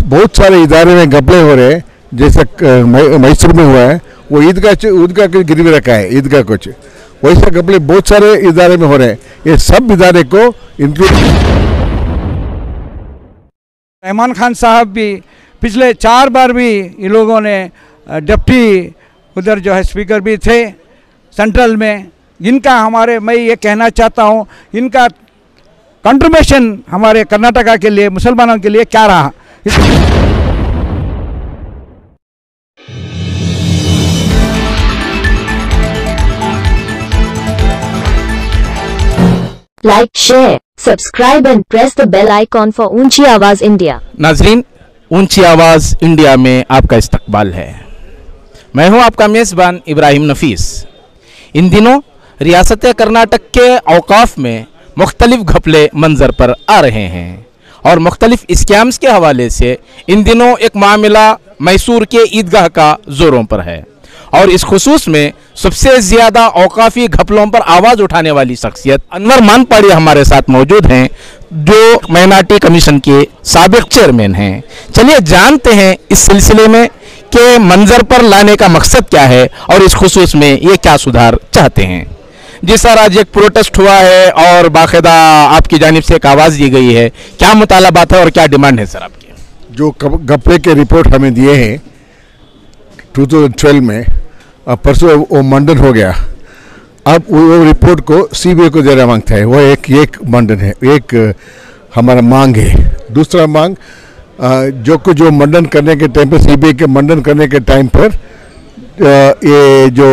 बहुत सारे इदारे में घपले हो रहे हैं, जैसे मैसूर में हुआ है, वो ईदगाह के गिरवी रखा है, ईदगाह कुछ वैसा घपले बहुत सारे इदारे में हो रहे हैं। ये सब इदारे को इंक्लूड रहमान खान साहब भी पिछले 4 बार भी ये लोगों ने डिप्टी उधर जो है स्पीकर भी थे सेंट्रल में। इनका मैं ये कहना चाहता हूँ, इनका कंट्रीब्यूशन हमारे कर्नाटका के लिए मुसलमानों के लिए क्या रहा। Like, share, subscribe and press the bell icon for ऊंची आवाज़ इंडिया। नाजरीन, ऊंची आवाज़ इंडिया में आपका इस्तकबाल है। मैं हूं आपका मेज़बान इब्राहिम नफीस। इन दिनों रियासत कर्नाटक के औकाफ में मुख्तलिफ घपले मंजर पर आ रहे हैं और मुख्तलिफ स्कैम्स के हवाले से इन दिनों एक मामला मैसूर के ईदगाह का जोरों पर है और इस खुसूस में सबसे ज़्यादा औकाफी घपलों पर आवाज़ उठाने वाली शख्सियत अनवर मानपाड़ी हमारे साथ मौजूद हैं, जो माइनॉरिटी कमीशन के साबिक चेयरमैन हैं। चलिए जानते हैं इस सिलसिले में कि मंजर पर लाने का मकसद क्या है और इस खुसूस में ये क्या सुधार चाहते हैं। जी सर, आज एक प्रोटेस्ट हुआ है और बाकायदा आपकी जानिब से एक आवाज़ दी गई है, क्या मुतालबात है और क्या डिमांड है सर आपकी? जो घपले के रिपोर्ट हमें दिए हैं 2012 में, परसों वो मंडन हो गया। अब वो रिपोर्ट को सीबीआई को देना मांगता है। वो एक मंडन है, एक हमारा मांग है। दूसरा मांग जो मंडन करने के टाइम पर, सीबीआई के मंडन करने के टाइम पर ये जो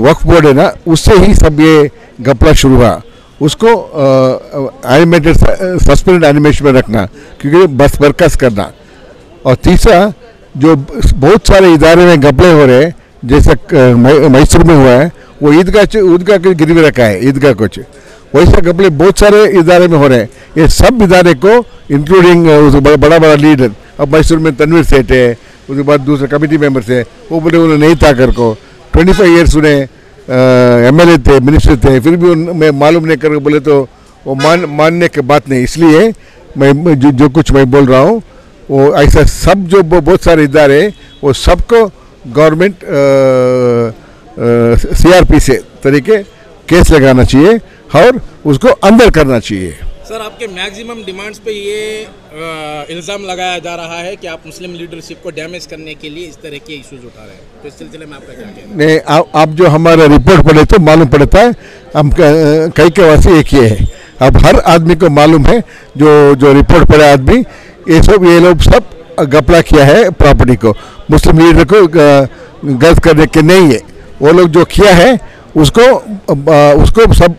वक्फ बोर्ड है ना, उससे ही सब ये घपला शुरू हुआ। उसको एनिमेटेड सस्पेंडेड एनिमेशन में रखना, क्योंकि बस बरकस करना। और तीसरा, जो बहुत सारे इदारे में घपले हो रहे हैं, जैसे मैसूर में हुआ है, वो ईदगाह के गिरवी रखा है, ईदगाह कुछ वैसा घपले बहुत सारे इदारे में हो रहे हैं। ये सब इदारे को इंक्लूडिंग बड़ा बड़ा लीडर, अब मैसूर में तनवीर सेठ है, उसके बाद दूसरे कमेटी मेंबर्स है, वो बोले उन्हें नहीं था कर को 25 ईयर्स उन्हें एमएलए थे, मिनिस्टर थे, फिर भी मैं मालूम नहीं कर बोले तो वो मानने की बात नहीं। इसलिए मैं जो कुछ मैं बोल रहा हूँ, वो ऐसा सब जो बहुत सारे इदारे वो सबको गवर्नमेंट सीआरपी से तरीके केस लगाना चाहिए और उसको अंदर करना चाहिए। सर, आपके मैक्सिमम डिमांड्स पे ये इल्ज़ाम लगाया जा रहा है कि आप मुस्लिम लीडरशिप को डैमेज करने के लिए इस तरह के इश्यूज उठा रहे हैं, तो इस सिलसिले में आपका क्या कहना है? नहीं, आप जो हमारा रिपोर्ट पढ़े तो मालूम पड़ता है, हम कई के वासी एक ये है। अब हर आदमी को मालूम है, जो रिपोर्ट पढ़े आदमी, ये लोग सब घपला किया है प्रॉपर्टी को, मुस्लिम लीडर को गलत करने के नहीं है। वो लोग जो किया है उसको सब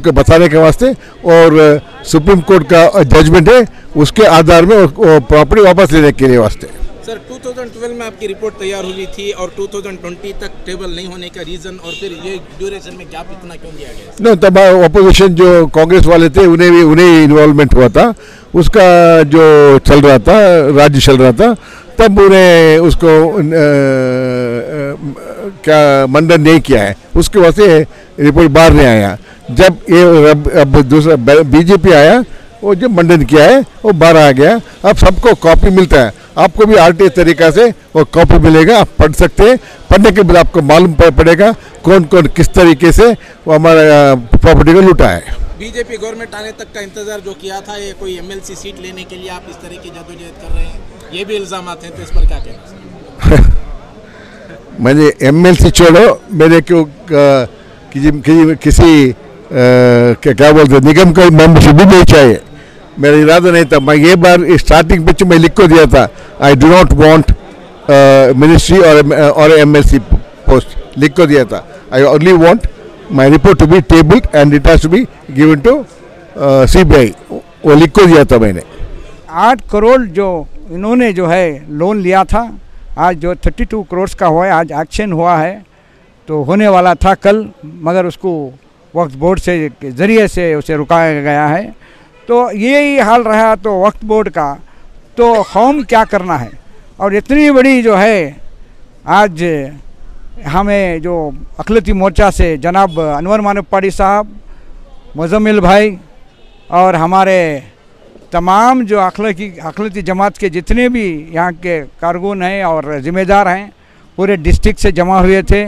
को बताने के वास्ते, और सुप्रीम कोर्ट का जजमेंट है, उसके आधार में प्रॉपर्टी वापस लेने के लिए वास्ते। सर, 2012 में आपकी रिपोर्ट तैयार हुई थी और 2020 तक टेबल नहीं होने का रीज़न और फिर ये ड्यूरेशन में गैप इतना क्यों दिया गया? नहीं, तब अपोजिशन जो कांग्रेस वाले थे उन्हें इन्वॉल्वमेंट हुआ था, उसका जो चल रहा था, राज्य चल रहा था, तब उन्हें उसको क्या मंडन नहीं किया है, उसके वास्ते रिपोर्ट बाहर नहीं आया। जब ये अब दूसरा बीजेपी आया, वो जो मंडन किया है वो बाहर आ गया। अब सबको कॉपी मिलता है, आपको भी आरटीआई तरीका से वो कॉपी मिलेगा, आप पढ़ सकते हैं। पढ़ने के बाद आपको मालूम पड़ेगा कौन कौन किस तरीके से वो हमारा प्रॉपर्टी को लूटा है। बीजेपी गवर्नमेंट आने तक का इंतजार जो किया था, ये कोई एमएलसी सीट लेने के लिए आप इस तरह की जद्दोजहद कर रहे हैं, ये भी इल्जाम आते हैं, तो इस पर क्या कहना? मैंने एमएलसी छोड़ो, मेरे क्यों किसी क्या बोलते निगम का मेंबरशिप भी नहीं चाहिए। मेरा इरादा नहीं था। मैं ये बार स्टार्टिंग पिच में लिख को दिया था, I do not want ministry और एमएलसी पोस्ट, लिख को दिया था। I only want my report to be tabled and it has to be given to CBI, वो लिख को दिया था मैंने। 8 करोड़ जो इन्होंने जो है लोन लिया था, आज जो 32 करोड़ का हुआ है, आज एक्शन हुआ है, तो होने वाला था कल, मगर उसको वक्फ बोर्ड से ज़रिए से उसे रुकाया गया है। तो यही हाल रहा तो वक्फ बोर्ड का, तो कौम क्या करना है। और इतनी बड़ी जो है आज हमें जो अखिलती मोर्चा से जनाब अनवर मानपाड़ी साहब, मुजम्मिल भाई और हमारे तमाम जो अखिलती जमात के जितने भी यहाँ के कारकुन हैं और ज़िम्मेदार हैं पूरे डिस्ट्रिक्ट से जमा हुए थे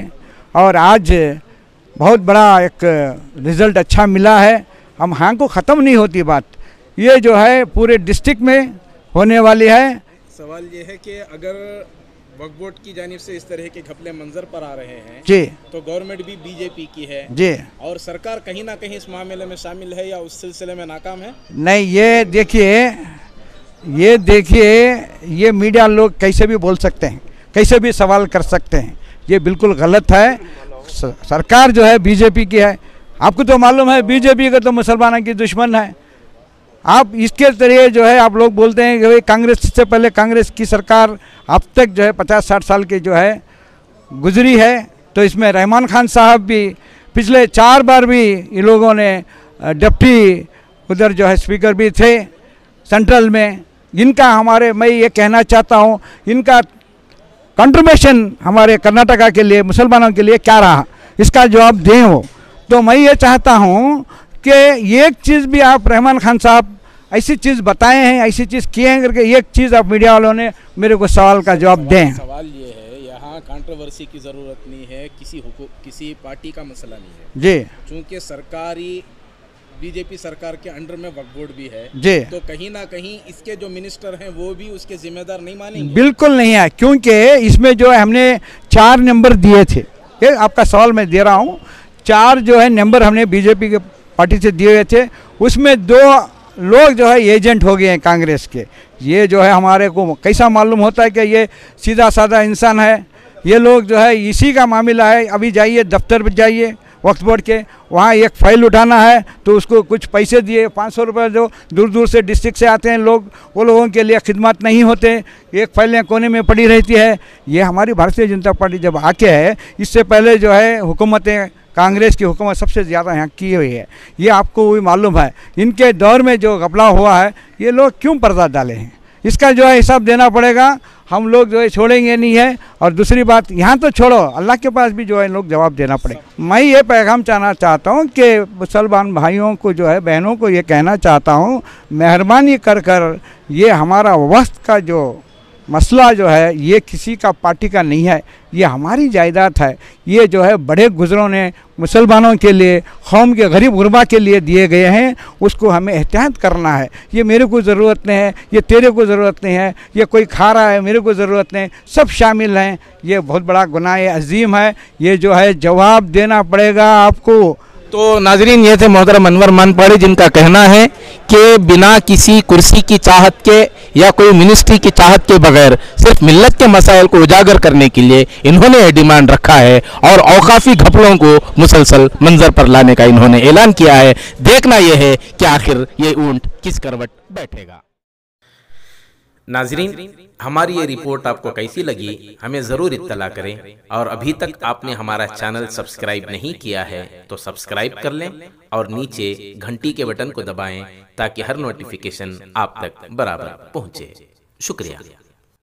और आज बहुत बड़ा एक रिज़ल्ट अच्छा मिला है। हम हाँ को ख़त्म नहीं होती बात, ये जो है पूरे डिस्ट्रिक्ट में होने वाली है। सवाल ये है कि अगर वक्फ बोर्ड की जानिब से इस तरह के घपले मंजर पर आ रहे हैं जी, तो गवर्नमेंट भी बीजेपी की है जी, और सरकार कहीं ना कहीं इस मामले में शामिल है या उस सिलसिले में नाकाम है? नहीं, ये देखिए ये मीडिया लोग कैसे भी बोल सकते हैं, कैसे भी सवाल कर सकते हैं, ये बिल्कुल गलत है। सरकार जो है बीजेपी की है, आपको तो मालूम है बीजेपी का तो मुसलमानों की दुश्मन है। आप इसके जरिए जो है आप लोग बोलते हैं कि भाई कांग्रेस से पहले कांग्रेस की सरकार अब तक जो है 50-60 साल की जो है गुजरी है, तो इसमें रहमान खान साहब भी पिछले 4 बार भी ये लोगों ने डिप्टी उधर जो है स्पीकर भी थे सेंट्रल में। इनका मैं ये कहना चाहता हूँ, इनका कंट्रीब्यूशन हमारे कर्नाटका के लिए मुसलमानों के लिए क्या रहा, इसका जवाब दें वो। तो मैं ये चाहता हूँ कि एक चीज़ भी आप रहमान खान साहब ऐसी चीज़ बताए हैं, ऐसी चीज़ किए हैं करके एक चीज़ आप मीडिया वालों ने मेरे को सवाल का जवाब दें। सवाल ये है, यहाँ कंट्रोवर्सी की ज़रूरत नहीं है, किसी पार्टी का मसला नहीं है जी, चूँकि सरकारी बीजेपी सरकार के अंडर में वक्फ बोर्ड भी है जी, तो कहीं ना कहीं इसके जो मिनिस्टर हैं वो भी उसके जिम्मेदार नहीं मानेंगे? बिल्कुल नहीं है, क्योंकि इसमें जो है हमने 4 नंबर दिए थे। ये आपका सवाल मैं दे रहा हूँ, 4 जो है नंबर हमने बीजेपी के पार्टी से दिए हुए थे, उसमें 2 लोग जो है एजेंट हो गए हैं कांग्रेस के। ये जो है हमारे को कैसा मालूम होता है कि ये सीधा साधा इंसान है, ये लोग जो है इसी का मामला है। अभी जाइए दफ्तर पर जाइए वक्फ बोर्ड के, वहाँ एक फ़ाइल उठाना है तो उसको कुछ पैसे दिए 500 रुपये, जो दूर दूर से डिस्ट्रिक्ट से आते हैं लोग, वो लोगों के लिए खिदमत नहीं होते, एक फाइलें कोने में पड़ी रहती है। ये हमारी भारतीय जनता पार्टी जब आके है, इससे पहले जो है हुकूमतें कांग्रेस की हुकूमत सबसे ज़्यादा यहाँ की हुई है, ये आपको भी मालूम है। इनके दौर में जो घपला हुआ है ये लोग क्यों पर्दा डाले हैं, इसका जो है हिसाब देना पड़ेगा। हम लोग जो है छोड़ेंगे नहीं है। और दूसरी बात, यहाँ तो छोड़ो, अल्लाह के पास भी जो है लोग जवाब देना पड़ेगा। मैं ये पैगाम चाहता हूँ कि मुसलमान भाइयों को जो है, बहनों को ये कहना चाहता हूँ, मेहरबानी कर ये हमारा वक्त का जो मसला जो है ये किसी का पार्टी का नहीं है, ये हमारी जायदाद है। ये जो है बड़े गुजरों ने मुसलमानों के लिए, कौम के गरीब गुरबा के लिए दिए गए हैं, उसको हमें एहतियात करना है। ये मेरे को ज़रूरत नहीं है, ये तेरे को ज़रूरत नहीं है, ये कोई खा रहा है मेरे को ज़रूरत नहीं, सब शामिल हैं। ये बहुत बड़ा गुनाह अजीम है, ये जो है जवाब देना पड़ेगा आपको। तो नाजरीन, ये थे मोहतरम अनवर मानपाड़ी, जिनका कहना है कि बिना किसी कुर्सी की चाहत के या कोई मिनिस्ट्री की चाहत के बगैर सिर्फ मिल्लत के मसाइल को उजागर करने के लिए इन्होंने ये डिमांड रखा है और औकाफी घपलों को मुसलसल मंजर पर लाने का इन्होंने ऐलान किया है। देखना यह है कि आखिर ये ऊंट किस करवट बैठेगा। नाजरीन, हमारी ये रिपोर्ट आपको कैसी लगी हमें ज़रूर इत्तला करें, और अभी तक आपने हमारा चैनल सब्सक्राइब नहीं किया है तो सब्सक्राइब कर लें और नीचे घंटी के बटन को दबाएं ताकि हर नोटिफिकेशन आप तक बराबर पहुंचे। शुक्रिया।